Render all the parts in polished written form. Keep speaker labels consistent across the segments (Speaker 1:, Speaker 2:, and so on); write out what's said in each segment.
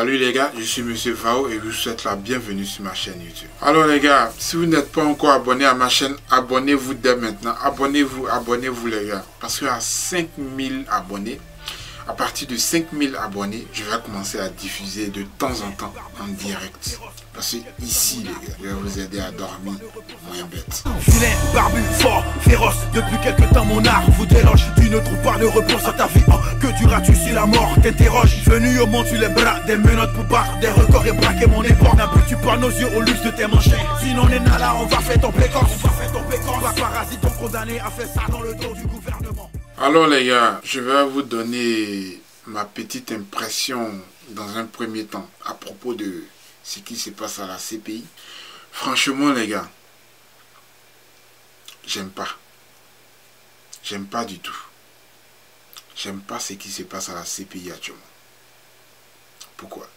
Speaker 1: Salut les gars, je suis Monsieur Vao et je vous souhaite la bienvenue sur ma chaîne YouTube. Alors les gars, si vous n'êtes pas encore abonné à ma chaîne, abonnez-vous dès maintenant. Abonnez-vous les gars. Parce qu'à 5000 abonnés, à partir de 5000 abonnés, je vais commencer à diffuser de temps en temps en direct. Parce que ici, les gars, je vais vous aider à dormir moins bête.
Speaker 2: Vilain, barbu, fort, féroce. Depuis quelque temps, mon art vous déloge. Tu ne trouves pas de réponse à ta vie. Oh, que diras-tu si la mort t'interroge? Venu au monde sur les bras, des menottes pour battre des records et braquer mon époque. N'habitues pas nos yeux au luxe de tes manchettes. Sinon, Nena là, on va faire ton pécorce. La parasite t'ont condamné à faire ça dans le dos du gouvernement.
Speaker 1: Alors les gars, je vais vous donner ma petite impression dans un premier temps à propos de ce qui se passe à la CPI. Franchement les gars, j'aime pas. J'aime pas du tout. J'aime pas ce qui se passe à la CPI actuellement. Pourquoi?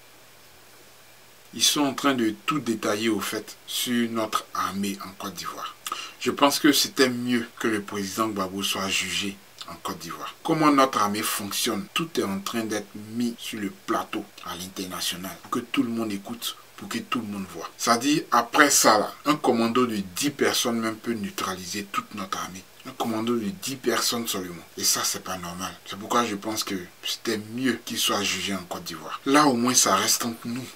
Speaker 1: Ils sont en train de tout détailler au fait sur notre armée en Côte d'Ivoire. Je pense que c'était mieux que le président Gbagbo soit jugé en Côte d'Ivoire. Comment notre armée fonctionne, tout est en train d'être mis sur le plateau à l'international pour que tout le monde écoute, pour que tout le monde voit. C'est-à-dire, après ça, là, un commando de 10 personnes même peut neutraliser toute notre armée. Un commando de 10 personnes seulement. Et ça, c'est pas normal. C'est pourquoi je pense que c'était mieux qu'il soit jugé en Côte d'Ivoire. Là, au moins, ça reste entre nous.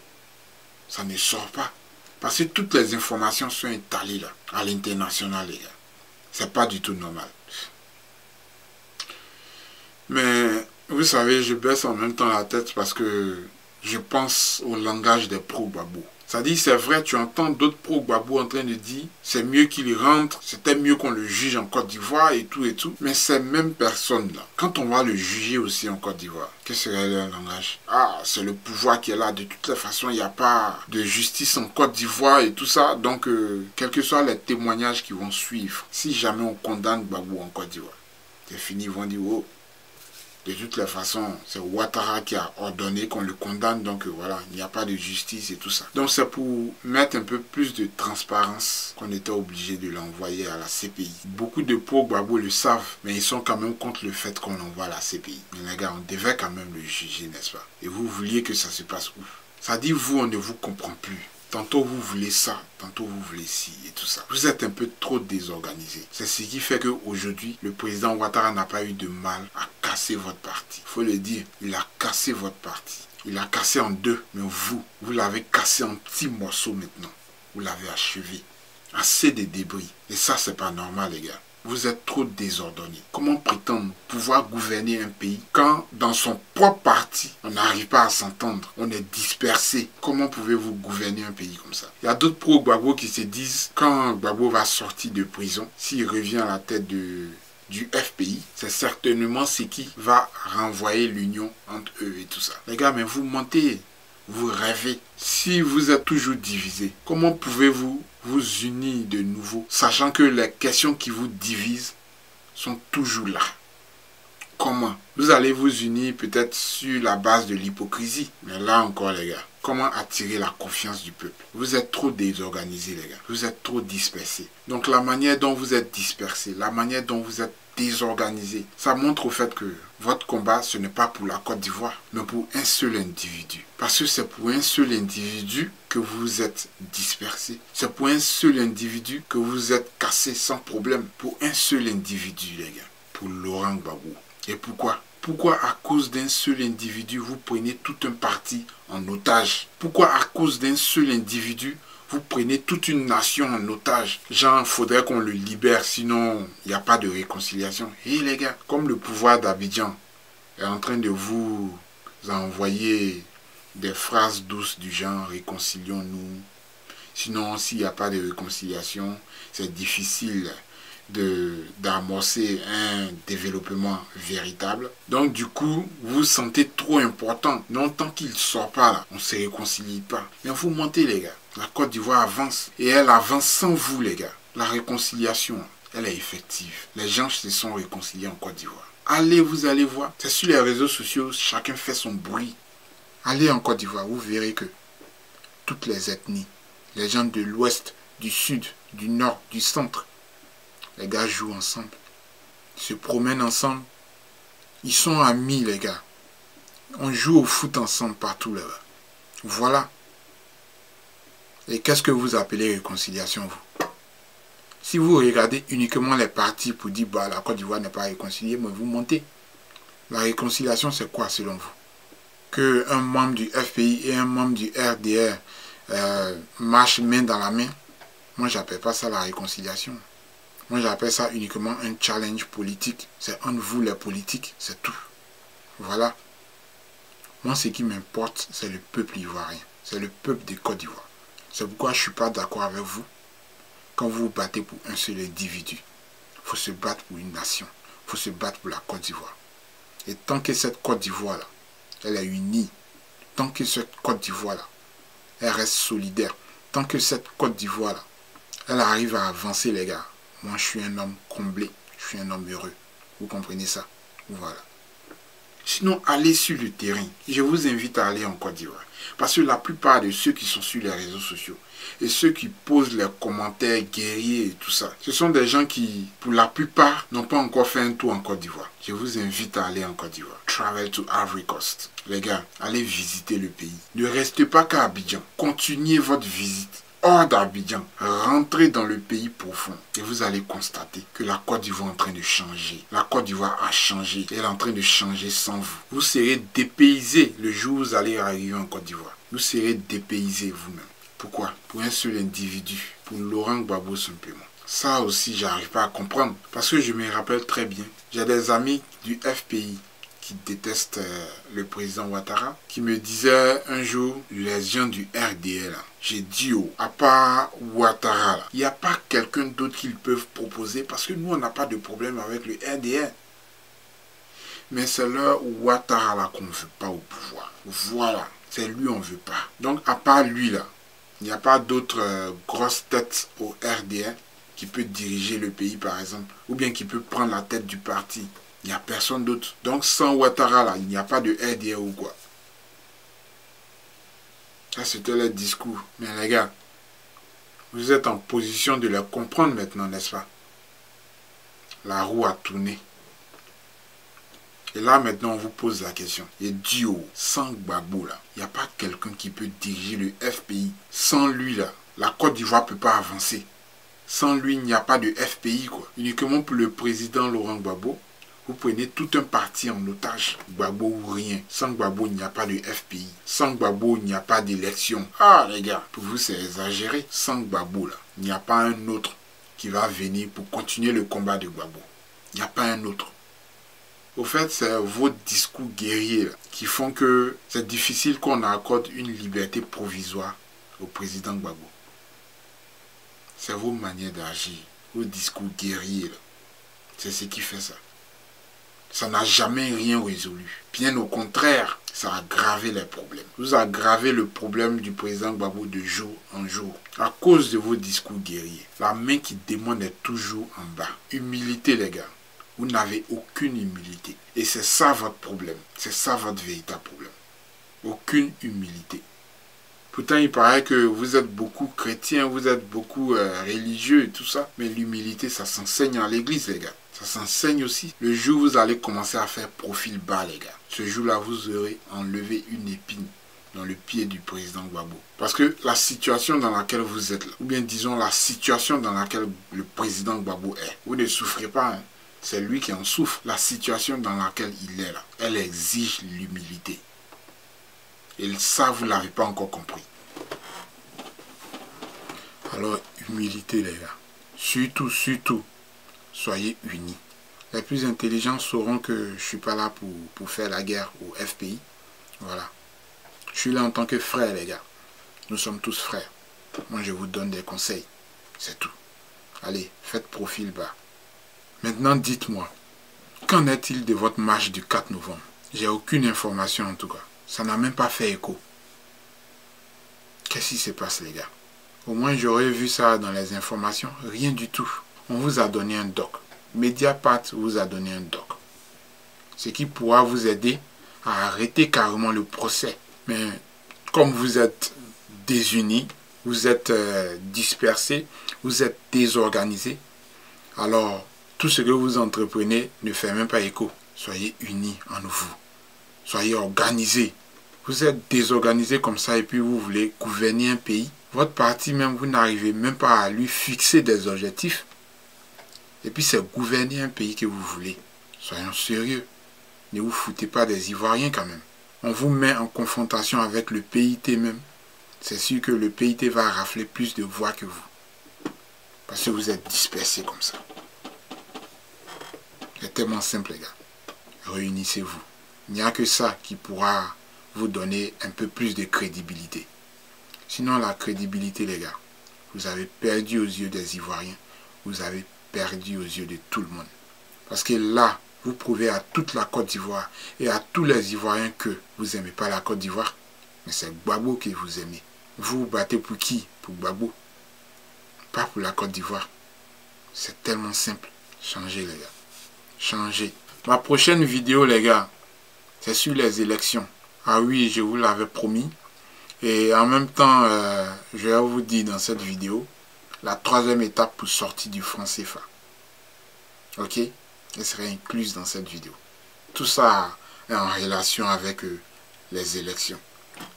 Speaker 1: Ça ne sort pas. Parce que toutes les informations sont étalées là, à l'international, les gars. C'est pas du tout normal. Mais, vous savez, je baisse en même temps la tête parce que je pense au langage des pro-Gbagbo. C'est-à-dire, c'est vrai, tu entends d'autres pro-Gbagbo en train de dire c'est mieux qu'il rentre, c'était mieux qu'on le juge en Côte d'Ivoire et tout et tout. Mais ces mêmes personnes-là, quand on va le juger aussi en Côte d'Ivoire, quel serait leur langage? Ah, c'est le pouvoir qui est là. De toutes les façons, il n'y a pas de justice en Côte d'Ivoire et tout ça. Donc, quels que soient les témoignages qui vont suivre, si jamais on condamne Gbagbo en Côte d'Ivoire, c'est fini, ils vont dire oh. De toutes les façons, c'est Ouattara qui a ordonné qu'on le condamne, donc voilà, il n'y a pas de justice et tout ça. Donc c'est pour mettre un peu plus de transparence qu'on était obligé de l'envoyer à la CPI. Beaucoup de pro-Gbagbo le savent, mais ils sont quand même contre le fait qu'on l'envoie à la CPI. Mais les gars, on devait quand même le juger, n'est-ce pas? Et vous vouliez que ça se passe où? Ça dit, vous, on ne vous comprend plus. Tantôt vous voulez ça, tantôt vous voulez ci et tout ça. Vous êtes un peu trop désorganisé. C'est ce qui fait qu'aujourd'hui, le président Ouattara n'a pas eu de mal à casser votre parti. Il faut le dire, il a cassé votre parti. Il l'a cassé en deux, mais vous l'avez cassé en petits morceaux maintenant. Vous l'avez achevé. Assez de débris. Et ça, c'est pas normal, les gars. Vous êtes trop désordonnés. Comment prétendre pouvoir gouverner un pays quand dans son propre parti, on n'arrive pas à s'entendre, on est dispersé? Comment pouvez-vous gouverner un pays comme ça? Il y a d'autres pro-Gbagbo qui se disent, quand Gbagbo va sortir de prison, s'il revient à la tête du FPI, c'est certainement ce qui va renvoyer l'union entre eux et tout ça. Les gars, mais vous mentez. Vous rêvez. Si vous êtes toujours divisé, comment pouvez-vous vous unir de nouveau, sachant que les questions qui vous divisent sont toujours là? Comment? Vous allez vous unir peut-être sur la base de l'hypocrisie. Mais là encore, les gars, comment attirer la confiance du peuple? Vous êtes trop désorganisés, les gars. Vous êtes trop dispersés. Donc la manière dont vous êtes dispersés, la manière dont vous êtes désorganisés, ça montre au fait que votre combat, ce n'est pas pour la Côte d'Ivoire, mais pour un seul individu. Parce que c'est pour un seul individu que vous êtes dispersés. C'est pour un seul individu que vous êtes cassés sans problème. Pour un seul individu, les gars. Pour Laurent Gbagbo. Et pourquoi? Pourquoi à cause d'un seul individu, vous prenez tout un parti en otage? Pourquoi à cause d'un seul individu, vous prenez toute une nation en otage? Genre, il faudrait qu'on le libère, sinon il n'y a pas de réconciliation. Et les gars, comme le pouvoir d'Abidjan est en train de vous envoyer des phrases douces du genre « réconcilions-nous ». Sinon, s'il n'y a pas de réconciliation, c'est difficile d'amorcer un développement véritable. Donc du coup, vous vous sentez trop important. Non, tant qu'il ne sort pas là, on ne se réconcilie pas. Mais vous mentez, les gars. La Côte d'Ivoire avance. Et elle avance sans vous, les gars. La réconciliation, elle est effective. Les gens se sont réconciliés en Côte d'Ivoire. Allez, vous allez voir. C'est sur les réseaux sociaux, chacun fait son bruit. Allez en Côte d'Ivoire, vous verrez que toutes les ethnies, les gens de l'ouest, du sud, du nord, du centre, les gars jouent ensemble, se promènent ensemble. Ils sont amis, les gars. On joue au foot ensemble partout là-bas. Voilà. Et qu'est-ce que vous appelez réconciliation, vous? Si vous regardez uniquement les partis pour dire bah, la Côte d'Ivoire n'est pas réconciliée, mais vous mentez. La réconciliation, c'est quoi selon vous? Qu'un membre du FPI et un membre du RDR marchent main dans la main? Moi, j'appelle pas ça la réconciliation. Moi, j'appelle ça uniquement un challenge politique. C'est entre vous, les politiques, c'est tout. Voilà. Moi, ce qui m'importe, c'est le peuple ivoirien. C'est le peuple de Côte d'Ivoire. C'est pourquoi je ne suis pas d'accord avec vous. Quand vous vous battez pour un seul individu, il faut se battre pour une nation. Il faut se battre pour la Côte d'Ivoire. Et tant que cette Côte d'Ivoire-là, elle est unie, tant que cette Côte d'Ivoire-là, elle reste solidaire, tant que cette Côte d'Ivoire-là, elle arrive à avancer, les gars, moi, je suis un homme comblé, je suis un homme heureux. Vous comprenez ça? Voilà. Sinon, allez sur le terrain. Je vous invite à aller en Côte d'Ivoire. Parce que la plupart de ceux qui sont sur les réseaux sociaux et ceux qui posent les commentaires guerriers et tout ça, ce sont des gens qui, pour la plupart, n'ont pas encore fait un tour en Côte d'Ivoire. Je vous invite à aller en Côte d'Ivoire. Travel to Ivory Coast. Les gars, allez visiter le pays. Ne restez pas qu'à Abidjan. Continuez votre visite. Hors d'Abidjan, rentrez dans le pays profond et vous allez constater que la Côte d'Ivoire est en train de changer. La Côte d'Ivoire a changé. Elle est en train de changer sans vous. Vous serez dépaysé le jour où vous allez arriver en Côte d'Ivoire. Vous serez dépaysé vous-même. Pourquoi? Pour un seul individu, pour Laurent Gbagbo simplement. Ça aussi, j'arrive pas à comprendre. Parce que je me rappelle très bien. J'ai des amis du FPI qui détestent le président Ouattara, qui me disaient un jour, les gens du RDL, j'ai dit, à part Ouattara, il n'y a pas quelqu'un d'autre qu'ils peuvent proposer, parce que nous, on n'a pas de problème avec le RDL. Mais c'est leur Ouattara là qu'on ne veut pas au pouvoir. Voilà, c'est lui on ne veut pas. Donc, à part lui là, il n'y a pas d'autres grosses têtes au RDL qui peut diriger le pays, par exemple, ou bien qui peut prendre la tête du parti. Il n'y a personne d'autre. Donc sans Ouattara, là, il n'y a pas de RDR ou quoi. Ça, c'était le discours. Mais les gars, vous êtes en position de le comprendre maintenant, n'est-ce pas? La roue a tourné. Et là, maintenant, on vous pose la question. Et Dio, sans Gbagbo, là, il n'y a pas quelqu'un qui peut diriger le FPI. Sans lui, là, la Côte d'Ivoire ne peut pas avancer. Sans lui, il n'y a pas de FPI, quoi. Uniquement pour le président Laurent Gbagbo. Vous prenez tout un parti en otage, Gbagbo ou rien. Sans Gbagbo, il n'y a pas de FPI. Sans Gbagbo, il n'y a pas d'élection. Ah les gars, pour vous c'est exagéré. Sans Gbagbo, là, il n'y a pas un autre qui va venir pour continuer le combat de Gbagbo. Il n'y a pas un autre. Au fait, c'est vos discours guerriers là, qui font que c'est difficile qu'on accorde une liberté provisoire au président Gbagbo. C'est vos manières d'agir, vos discours guerriers là. C'est ce qui fait ça. Ça n'a jamais rien résolu. Bien au contraire, ça a aggravé les problèmes. Vous aggravez le problème du président Gbagbo de jour en jour. À cause de vos discours guerriers. La main qui demande est toujours en bas. Humilité les gars. Vous n'avez aucune humilité. Et c'est ça votre problème. C'est ça votre véritable problème. Aucune humilité. Pourtant, il paraît que vous êtes beaucoup chrétiens, vous êtes beaucoup religieux et tout ça. Mais l'humilité, ça s'enseigne à l'église, les gars. Ça s'enseigne aussi. Le jour où vous allez commencer à faire profil bas, les gars. Ce jour-là, vous aurez enlevé une épine dans le pied du président Gbagbo. Parce que la situation dans laquelle vous êtes là, ou bien disons la situation dans laquelle le président Gbagbo est, vous ne souffrez pas, hein. C'est lui qui en souffre. La situation dans laquelle il est là, elle exige l'humilité. Et ça, vous ne l'avez pas encore compris. Alors, humilité, les gars. Surtout, soyez unis. Les plus intelligents sauront que je ne suis pas là pour faire la guerre au FPI. Voilà. Je suis là en tant que frère, les gars. Nous sommes tous frères. Moi, je vous donne des conseils. C'est tout. Allez, faites profil bas. Maintenant, dites-moi, qu'en est-il de votre marche du 4 novembre? J'ai aucune information en tout cas. Ça n'a même pas fait écho. Qu'est-ce qui se passe, les gars? Au moins, j'aurais vu ça dans les informations. Rien du tout. On vous a donné un doc. Mediapart vous a donné un doc. Ce qui pourra vous aider à arrêter carrément le procès. Mais comme vous êtes désunis, vous êtes dispersés, vous êtes désorganisés, alors tout ce que vous entreprenez ne fait même pas écho. Soyez unis en vous. Soyez organisés. Vous êtes désorganisé comme ça et puis vous voulez gouverner un pays. Votre parti même, vous n'arrivez même pas à lui fixer des objectifs. Et puis c'est gouverner un pays que vous voulez. Soyons sérieux. Ne vous foutez pas des Ivoiriens quand même. On vous met en confrontation avec le PIT même. C'est sûr que le PIT va rafler plus de voix que vous. Parce que vous êtes dispersés comme ça. C'est tellement simple les gars. Réunissez-vous. Il n'y a que ça qui pourra vous donner un peu plus de crédibilité. Sinon la crédibilité les gars, vous avez perdu aux yeux des Ivoiriens. Vous avez perdu aux yeux de tout le monde. Parce que là, vous prouvez à toute la Côte d'Ivoire et à tous les Ivoiriens que vous n'aimez pas la Côte d'Ivoire. Mais c'est Gbagbo que vous aimez. Vous vous battez pour qui? Pour Gbagbo. Pas pour la Côte d'Ivoire. C'est tellement simple. Changez les gars. Changez. Ma prochaine vidéo les gars, c'est sur les élections. Ah oui, je vous l'avais promis. Et en même temps, je vais vous dire dans cette vidéo la 3e étape pour sortir du franc CFA. Ok? Elle serait incluse dans cette vidéo. Tout ça est en relation avec les élections.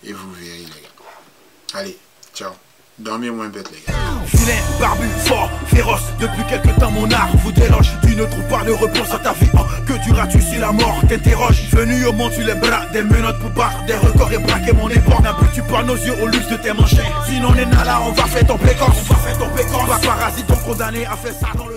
Speaker 1: Et vous verrez les gars. Allez, ciao. Dormez moins bête les gars.
Speaker 2: Vilain, barbu, fort, féroce. Depuis quelque temps mon art vous déloge. Tu ne trouves pas de réponse à ta vie. Oh, que duras-tu si la mort t'interroge? Venu au monde sur les bras, des menottes pour battre des records et braquer mon époque. N'habitues pas nos yeux au luxe de tes manchettes. Sinon on est là, on va faire ton pécorce. On va faire ton pécorce. On va parasite, ton condamné à faire ça dans le